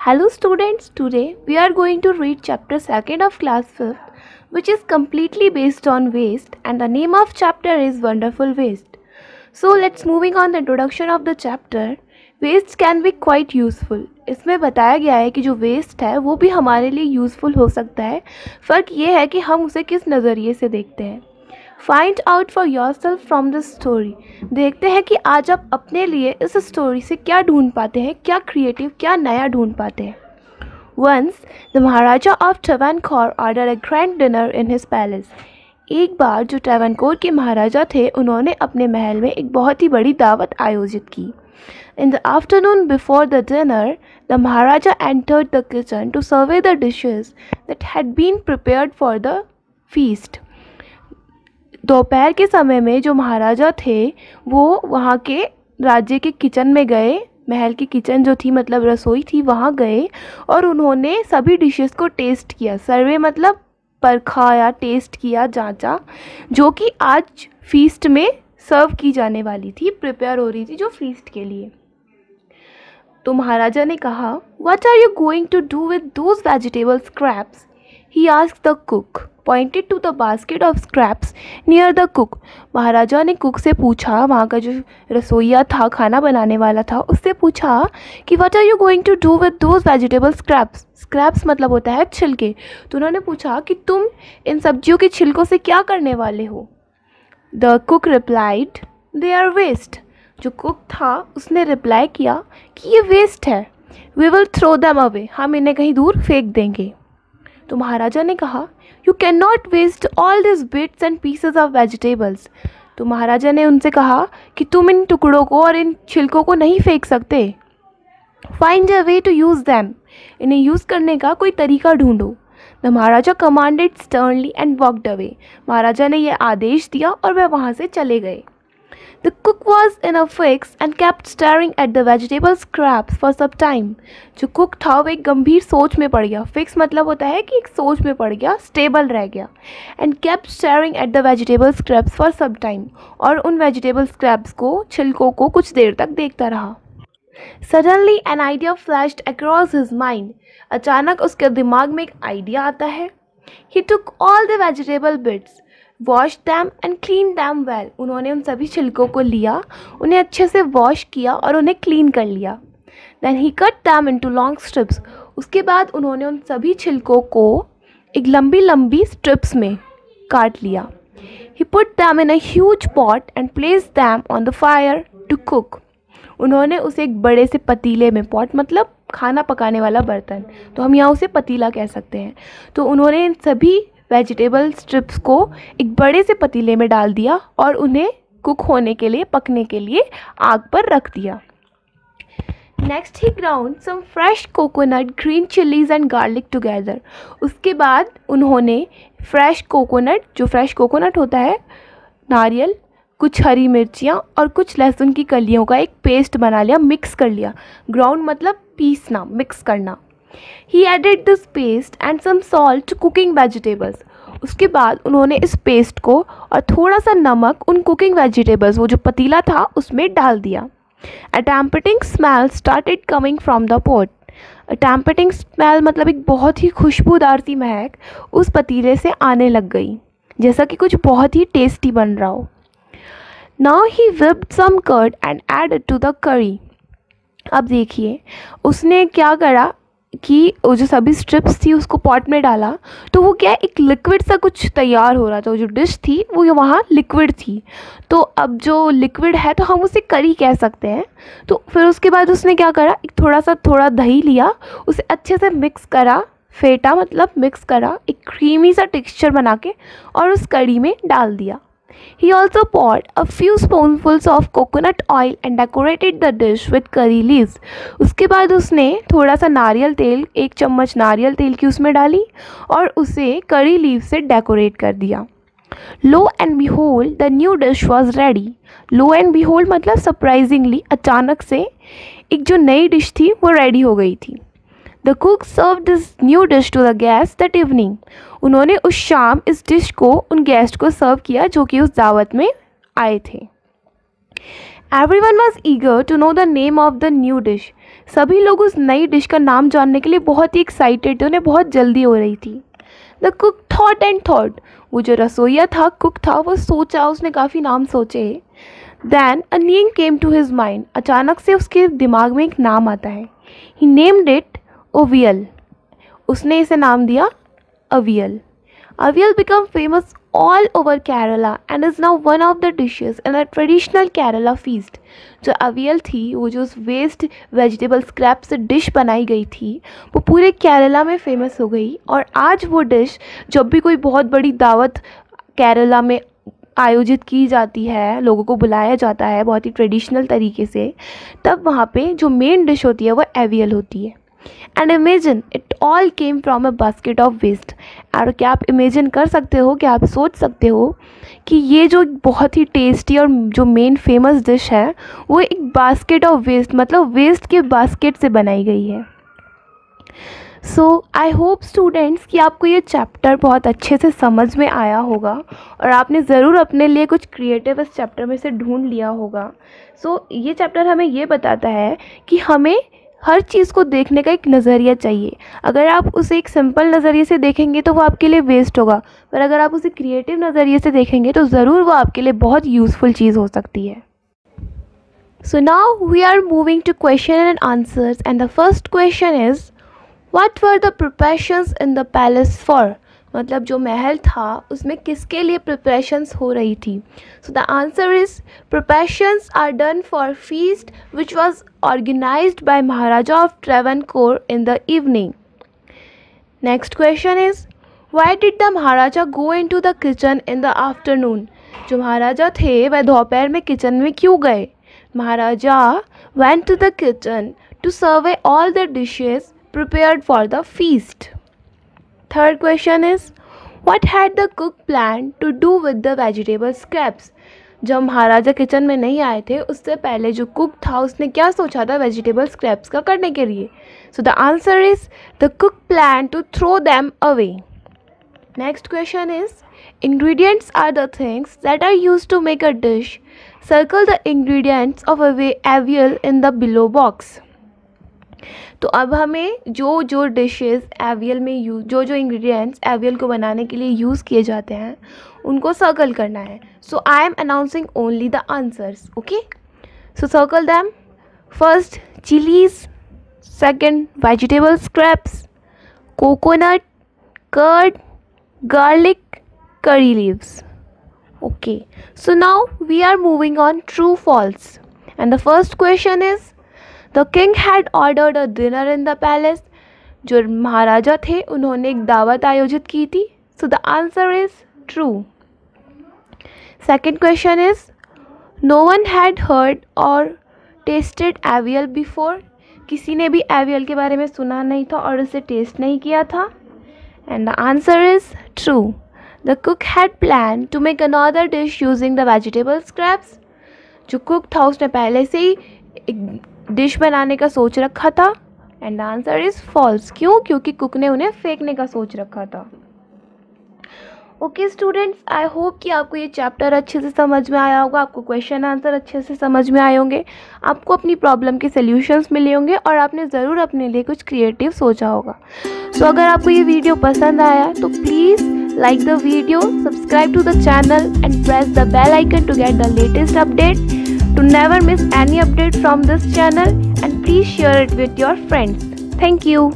Hello students, today we are going to read chapter 2nd of class 5th, which is completely based on waste, and the name of chapter is Wonderful Waste. So let's moving on the introduction of the chapter. Waste can be quite useful. इसमें बताया गया है कि जो waste है वो भी हमारे लिए यूज़फुल हो सकता है. फ़र्क ये है कि हम उसे किस नज़रिए से देखते हैं. Find out for your self from this story. देखते हैं कि आज आप अपने लिए इस स्टोरी से क्या ढूंढ पाते हैं, क्या क्रिएटिव, क्या नया ढूंढ पाते हैं. Once the maharaja of Travancore order a grand dinner in his palace. एक बार जो ट्रेवनकोर के महाराजा थे उन्होंने अपने महल में एक बहुत ही बड़ी दावत आयोजित की. In the afternoon before the dinner, the Maharaja entered the kitchen to survey the dishes that had been prepared for the feast. दोपहर के समय में जो महाराजा थे वो वहाँ के राज्य के किचन में गए. महल की किचन जो थी मतलब रसोई थी वहाँ गए और उन्होंने सभी डिशेस को टेस्ट किया. सर्वे मतलब परखा या टेस्ट किया, जांचा, जो कि आज फीस्ट में सर्व की जाने वाली थी, प्रिपेयर हो रही थी जो फीस्ट के लिए. तो महाराजा ने कहा, "What are you going to do with those vegetable scraps?" He asked the cook, pointed to the basket of scraps near the cook. महाराजा ने कुक से पूछा, वहाँ का जो रसोइया था, खाना बनाने वाला था, उससे पूछा कि "What are you going to do with those vegetable scraps?" Scraps मतलब होता है छिलके. तो उन्होंने पूछा कि तुम इन सब्जियों के छिलकों से क्या करने वाले हो. The cook replied, "They are waste." जो कुक था उसने रिप्लाई किया कि ये वेस्ट है. "We will throw them away." हम इन्हें कहीं दूर फेंक देंगे. तो महाराजा ने कहा, "You cannot waste all these bits and pieces of vegetables." तो महाराजा ने उनसे कहा कि तुम इन टुकड़ों को और इन छिलकों को नहीं फेंक सकते. "Find a way to use them." इन्हें यूज़ करने का कोई तरीका ढूंढो. The maharaja commanded sternly and walked away. महाराजा ने यह आदेश दिया और वह वहाँ से चले गए. The cook was in a fix and kept staring at the vegetable scraps for some time. जो कुक था वो एक गंभीर सोच में पड़ गया. फिक्स मतलब होता है कि एक सोच में पड़ गया, स्टेबल रह गया. And kept staring at the vegetable scraps for some time. और उन vegetable scraps को, छिलकों को कुछ देर तक देखता रहा. Suddenly an idea flashed across his mind. अचानक उसके दिमाग में एक आइडिया आता है. He took all the vegetable bits, wash them and clean them well. उन्होंने उन सभी छिलकों को लिया, उन्हें अच्छे से वॉश किया और उन्हें क्लीन कर लिया. Then he cut them into long strips. उसके बाद उन्होंने उन सभी छिलकों को एक लंबी लंबी स्ट्रिप्स में काट लिया. He put them in a huge pot and place them on the fire to cook. उन्होंने उसे एक बड़े से पतीले में, पॉट मतलब खाना पकाने वाला बर्तन, तो हम यहाँ उसे पतीला कह सकते हैं. तो उन्होंने इन सभी वेजिटेबल स्ट्रिप्स को एक बड़े से पतीले में डाल दिया और उन्हें कुक होने के लिए, पकने के लिए आग पर रख दिया. Next he ground some fresh coconut, green chillies and garlic together. उसके बाद उन्होंने फ्रेश कोकोनट, जो फ्रेश कोकोनट होता है, नारियल, कुछ हरी मिर्चियाँ और कुछ लहसुन की कलियों का एक पेस्ट बना लिया, मिक्स कर लिया. ग्राउंड मतलब पीसना, मिक्स करना. He added this paste and some salt to cooking vegetables. उसके बाद उन्होंने इस पेस्ट को और थोड़ा सा नमक उन कुकिंग वेजिटेबल्स, वो जो पतीला था, उसमें डाल दिया. A tempting smell started coming from the pot. A tempting smell मतलब एक बहुत ही खुशबूदार सी महक उस पतीले से आने लग गई, जैसा कि कुछ बहुत ही टेस्टी बन रहा हो. Now he whipped some curd and added to the curry. अब देखिए उसने क्या करा कि वो जो सभी स्ट्रिप्स थी उसको पॉट में डाला, तो वो क्या, एक लिक्विड सा कुछ तैयार हो रहा था. जो डिश थी वो वहाँ लिक्विड थी. तो अब जो लिक्विड है तो हम उसे करी कह सकते हैं. तो फिर उसके बाद उसने क्या करा, एक थोड़ा दही लिया, उसे अच्छे से मिक्स करा, फेटा मतलब मिक्स करा, एक क्रीमी सा टेक्सचर बना के और उस कड़ी में डाल दिया. He also poured a few spoonfuls of coconut oil and decorated the dish with curry leaves. उसके बाद उसने थोड़ा सा नारियल तेल, 1 चम्मच नारियल तेल की उसमें डाली और उसे करी लीव से डेकोरेट कर दिया. Lo and behold, the new dish was ready. Lo and behold मतलब सरप्राइजिंगली, अचानक से एक जो नई डिश थी वो रेडी हो गई थी. The cook served this new dish to the guests that evening. उन्होंने उस शाम इस डिश को उन गेस्ट को सर्व किया जो कि उस दावत में आए थे. Everyone was eager to know the name of the new dish. सभी लोग उस नई डिश का नाम जानने के लिए बहुत ही एक्साइटेड थे, उन्हें बहुत जल्दी हो रही थी। The cook thought and thought, वो जो रसोइया था, कुक था, वो सोचा, उसने काफ़ी नाम सोचे। Then a name came to his mind, अचानक से उसके दिमाग में एक नाम आता है। ही नेम्ड इट ओवियल, उसने इसे नाम दिया aviyal. Avial became famous all over Kerala and is now one of the dishes in a traditional Kerala feast. जो अवियल थी, वो जो उस वेस्ट वेजिटेबल स्क्रैप से डिश बनाई गई थी, वो पूरे केरला में फेमस हो गई। और आज वो डिश जब भी कोई बहुत बड़ी दावत केरला में आयोजित की जाती है, लोगों को बुलाया जाता है बहुत ही ट्रेडिशनल तरीके से, तब वहाँ पे जो मेन डिश होती है वो अवियल होती है। And imagine it all came from a basket of waste. और क्या आप इमेजिन कर सकते हो, क्या आप सोच सकते हो कि ये जो बहुत ही टेस्टी और जो मेन फेमस डिश है वो एक बास्केट ऑफ वेस्ट, मतलब वेस्ट के बास्केट से बनाई गई है। सो आई होप स्टूडेंट्स कि आपको ये चैप्टर बहुत अच्छे से समझ में आया होगा और आपने ज़रूर अपने लिए कुछ क्रिएटिव इस चैप्टर में से ढूंढ लिया होगा। सो ये चैप्टर हमें ये बताता है कि हमें हर चीज़ को देखने का एक नज़रिया चाहिए। अगर आप उसे एक सिंपल नज़रिए से देखेंगे तो वो आपके लिए वेस्ट होगा, पर अगर आप उसे क्रिएटिव नज़रिए से देखेंगे तो ज़रूर वो आपके लिए बहुत यूज़फुल चीज़ हो सकती है। So now we are moving to question and answers and the first question is what were the preparations in the palace for, मतलब जो महल था उसमें किसके लिए प्रिपरेशंस हो रही थी। So the answer is preparations are done for feast which was organized by Maharaja of Travancore in the evening. Next question is, why did the Maharaja go into the kitchen in the afternoon? जो महाराजा थे वह दोपहर में kitchen में क्यों गए? महाराजा went to the kitchen to survey all the dishes prepared for the feast. Third question is, what had the cook planned to do with the vegetable scraps? जब महाराजा किचन में नहीं आए थे उससे पहले जो कुक था उसने क्या सोचा था वेजिटेबल स्क्रैप्स का करने के लिए। So the answer is the cook plan to throw them away. Next question is ingredients are the things that are used to make a dish, circle the ingredients of avial in the below box. तो अब हमें जो जो dishes AVL में जो ingredients AVL को बनाने के लिए यूज़ किए जाते हैं उनको सर्कल करना है। So I am announcing only the answers, okay. So circle them. First chillies, second vegetable scraps, coconut, curd, garlic, curry leaves, okay. So now we are moving on true false and the first question is the king had ordered a dinner in the palace. जो महाराजा थे उन्होंने एक दावत आयोजित की थी। So the answer is true. Second question is no one had heard और टेस्टेड एवियल बिफोर। किसी ने भी एवियल के बारे में सुना नहीं था और उसे टेस्ट नहीं किया था। And the answer is true. The cook had plan to make another dish using the vegetable scraps. जो कुक था उसने पहले से ही एक डिश बनाने का सोच रखा था। And the answer is false. क्यों? क्योंकि कुक ने उन्हें फेंकने का सोच रखा था। ओके स्टूडेंट्स, आई होप कि आपको ये चैप्टर अच्छे से समझ में आया होगा, आपको क्वेश्चन आंसर अच्छे से समझ में आए होंगे, आपको अपनी प्रॉब्लम के सॉल्यूशंस मिले होंगे और आपने ज़रूर अपने लिए कुछ क्रिएटिव सोचा होगा। सो अगर आपको ये वीडियो पसंद आया तो please like the video, subscribe to the channel and press the bell icon to get the latest update. To never miss any update from this channel and please share it with your friends. Thank you.